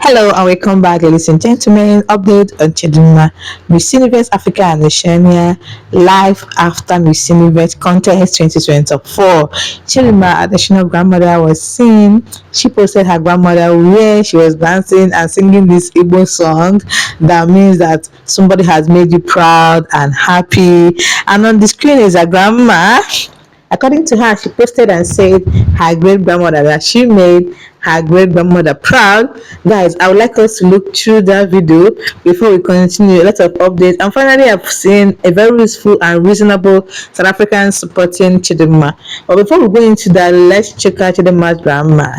Hello and welcome back, ladies and gentlemen. Update on Chidimma Miss Universe Africa and Oceania live after Miss Universe Contest 2024. Chidimma Adetshina grandmother was seen. She posted her grandmother where she was dancing and singing this Igbo song. That means that somebody has made you proud and happy. And on the screen is her grandma. According to her, she posted and said her great grandmother that she made her great grandmother proud. Guys, I would like us to look through that video before we continue. A lot of updates. And finally, I've seen a very useful and reasonable South African supporting Chidimma. But before we go into that, let's check out Chidimma's grandma.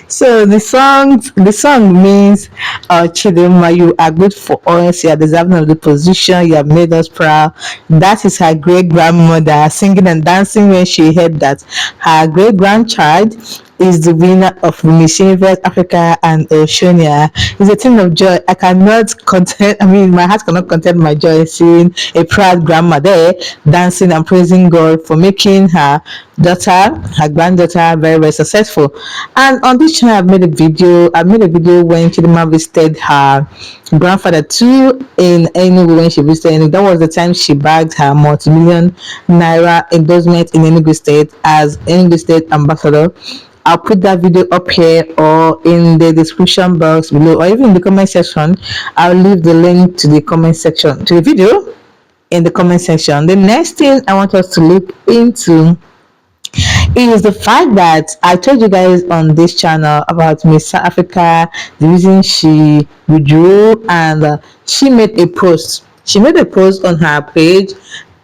So the song means Chidimma, you are good for us, you are deserving of the position, you have made us proud. That is her great grandmother singing and dancing when she heard that her great grandchild is the winner of Miss Universe Africa and Oceania. It's a thing of joy. I cannot contain, my heart cannot contain my joy seeing a proud grandma there dancing and praising God for making her granddaughter, very, very successful. And on this channel, I made a video when Chidimma visited her grandfather too in Enugu. When she visited Enugu, that was the time she bagged her multi-million naira endorsement in Enugu State as Enugu State ambassador. I'll put that video up here or in the description box below or even in the comment section. I'll leave the link to the comment section to the video in the comment section. The next thing I want us to look into is the fact that I told you guys on this channel about Miss South Africa, the reason she withdrew, and she made a post. She made a post on her page,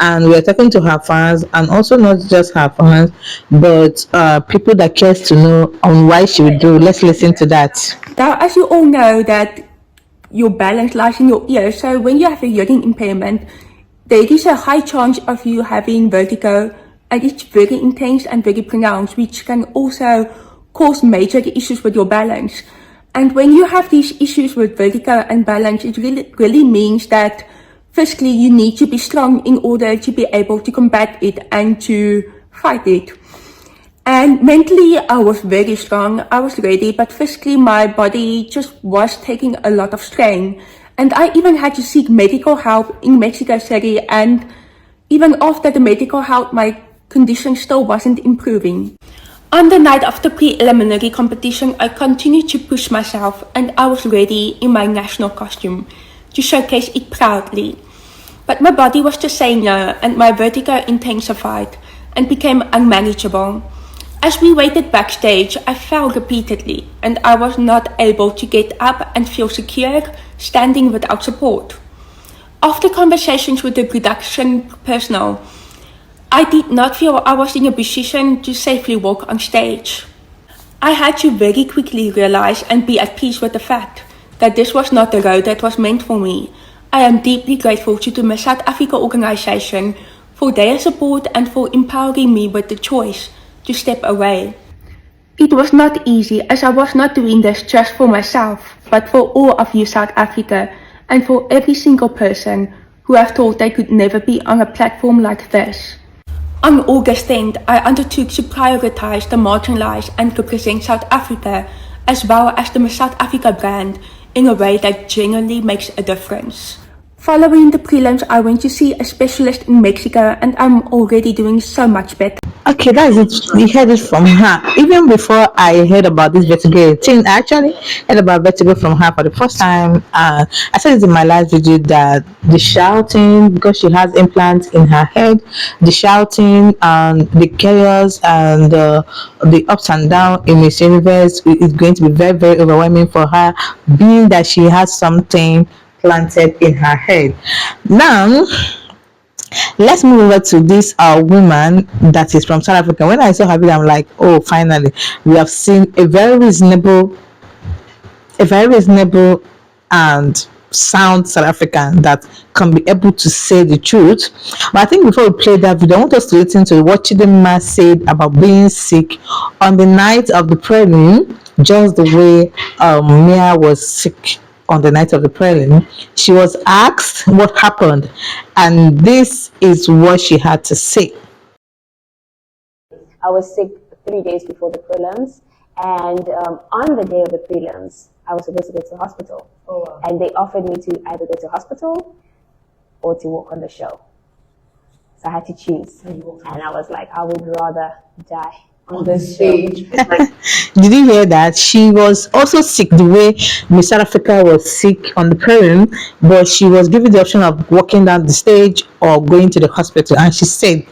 and we're talking to her fans, and also not just her fans, but people that cares to know on why she withdrew. Let's listen to that. Now, as you all know that your balance lies in your ears, so when you have a hearing impairment, there is a high chance of you having vertigo, and it's very intense and very pronounced, which can also cause major issues with your balance. And when you have these issues with vertigo and balance, it really means that physically you need to be strong in order to be able to combat it and to fight it. And mentally I was very strong, I was ready, but physically my body just was taking a lot of strain. And I even had to seek medical help in Mexico City, and even after the medical help, my condition still wasn't improving. On the night of the preliminary competition, I continued to push myself, and I was ready in my national costume to showcase it proudly. But my body was just saying no, and my vertigo intensified and became unmanageable. As we waited backstage, I fell repeatedly, and I was not able to get up and feel secure standing without support. After conversations with the production personnel, I did not feel I was in a position to safely walk on stage. I had to very quickly realize and be at peace with the fact that this was not the road that was meant for me. I am deeply grateful to the Miss South Africa organization for their support and for empowering me with the choice to step away. It was not easy, as I was not doing this just for myself, but for all of you South Africa, and for every single person who have thought they could never be on a platform like this. On August 10th, I undertook to prioritize the marginalized and represent South Africa, as well as the Miss South Africa brand, in a way that genuinely makes a difference. Following the prelims, I went to see a specialist in Mexico, and I'm already doing so much better. Okay, that's it. We heard it from her. Even before I heard about this vertigo thing, I actually heard about vertigo from her for the first time. I said it in my last video that the shouting, because she has implants in her head, the shouting and the chaos and the ups and downs in Miss Universe is going to be very, very overwhelming for her, being that she has something planted in her head. Now, Let's move over to this woman that is from South Africa. When I saw her video, I'm like, oh, finally, we have seen a very reasonable and sound South African that can be able to say the truth. But I think before we play that video, I want us to listen to what Chidimma said about being sick on the night of the prelim, just the way Mia was sick on the night of the prelim. She was asked what happened, and this is what she had to say. I was sick 3 days before the prelims, and on the day of the prelims, I was supposed to go to the hospital. Oh, wow. And they offered me to either go to hospital or to work on the show. So I had to choose. And I was like, I would rather die on the stage. Did you hear that? She was also sick the way Miss South Africa was sick on the prelim, but she was given the option of walking down the stage or going to the hospital. And she said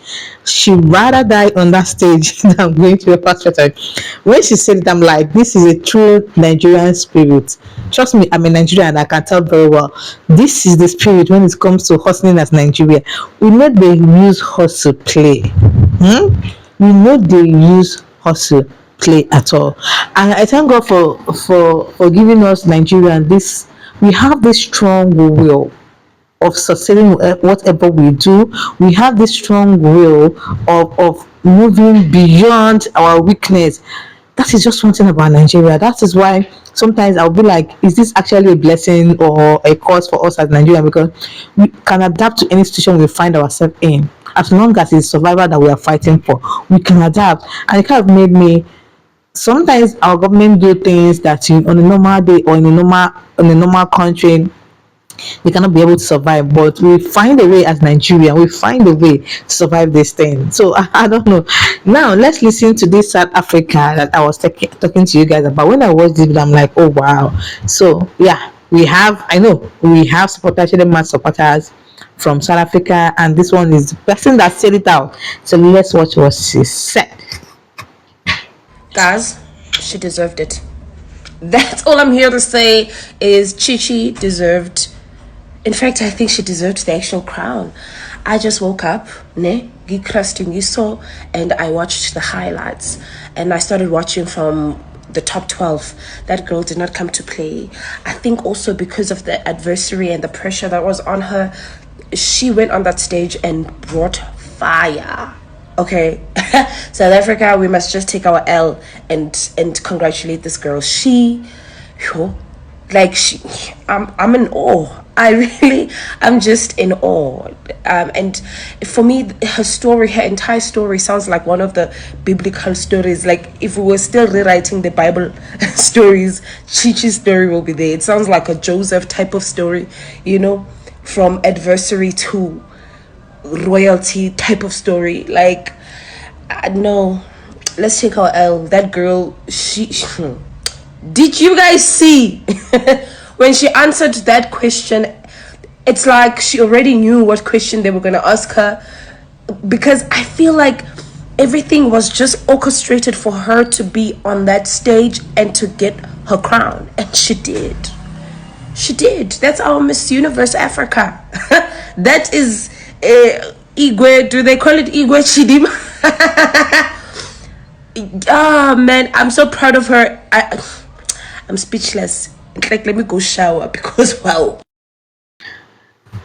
she'd rather die on that stage than going to the hospital. When she said it, I'm like, this is a true Nigerian spirit. Trust me, I'm a Nigerian and I can tell very well. This is the spirit when it comes to hustling as Nigeria. We know they use hustle play. We know they use hustle play at all. And I thank God for giving us Nigerian this. We have this strong will of sustaining whatever we do. We have this strong will of moving beyond our weakness. That is just one thing about Nigeria. That is why sometimes I'll be like, is this actually a blessing or a cause for us as Nigeria? Because we can adapt to any situation we find ourselves in. As long as it's survival that we are fighting for, we can adapt. And it kind of made me, sometimes our government do things that on a normal day or in a normal country we cannot be able to survive, but we find a way as Nigeria, we find a way to survive this thing. So I don't know. Now let's listen to this South Africa that I was talking to you guys about. When I watched it, I'm like, oh wow. So yeah, we have supporters, Chidimma supporters from South Africa, and this one is the person that said it out. So let's watch what she said. Guys, she deserved it. That's all I'm here to say is Chichi deserved. In fact, I think she deserved the actual crown. I just woke up, and I watched the highlights. And I started watching from the top 12. That girl did not come to play. I think also because of the adversary and the pressure that was on her, she went on that stage and brought fire. Okay, South Africa, we must just take our L and congratulate this girl. I'm in awe. I'm just in awe. And for me, her entire story sounds like one of the biblical stories. Like if we were still rewriting the Bible stories, Chichi's story will be there. It sounds like a Joseph type of story, from adversary to royalty type of story. Like, no, let's take our L. That girl, she did you guys see when she answered that question? It's like she already knew what question they were going to ask her, because I feel like everything was just orchestrated for her to be on that stage and to get her crown, and she did. That's our Miss Universe Africa. That is Igwe. Do they call it Igwe Chidimma? Man, I'm so proud of her. I'm speechless. Like, let me go shower because wow.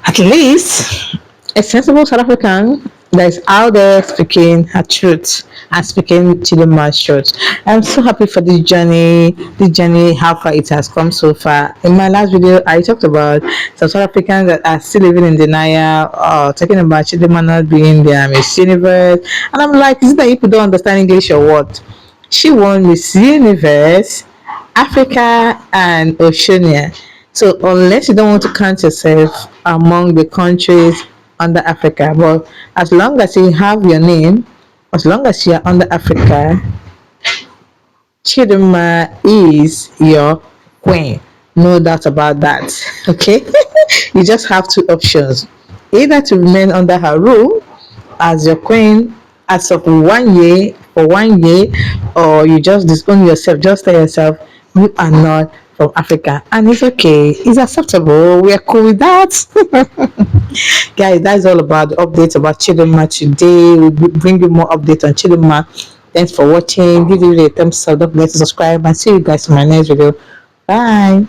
At least a sensible South African that is out there speaking her truth and speaking to the man's truth. I'm so happy for this journey, how far it has come so far. In my last video, I talked about some South Africans that are still living in denial, talking about Chidimma not being their Miss Universe. And I'm like, is it that people don't understand English or what? She won Miss Universe, Africa, and Oceania. So unless you don't want to count yourself among the countries under Africa, but as long as you have your name, as long as you are under Africa, Chidimma is your queen. No doubt about that. Okay? You just have two options. Either to remain under her rule as your queen as of 1 year, for 1 year, or you just disown yourself, just tell yourself you are not from Africa, and it's okay. It's acceptable. We are cool with that. Guys, that's all about the updates about Chidimma today. We'll bring you more updates on Chidimma. Thanks for watching. Give it a thumbs up. Don't forget to subscribe, and see you guys in my next video. Bye.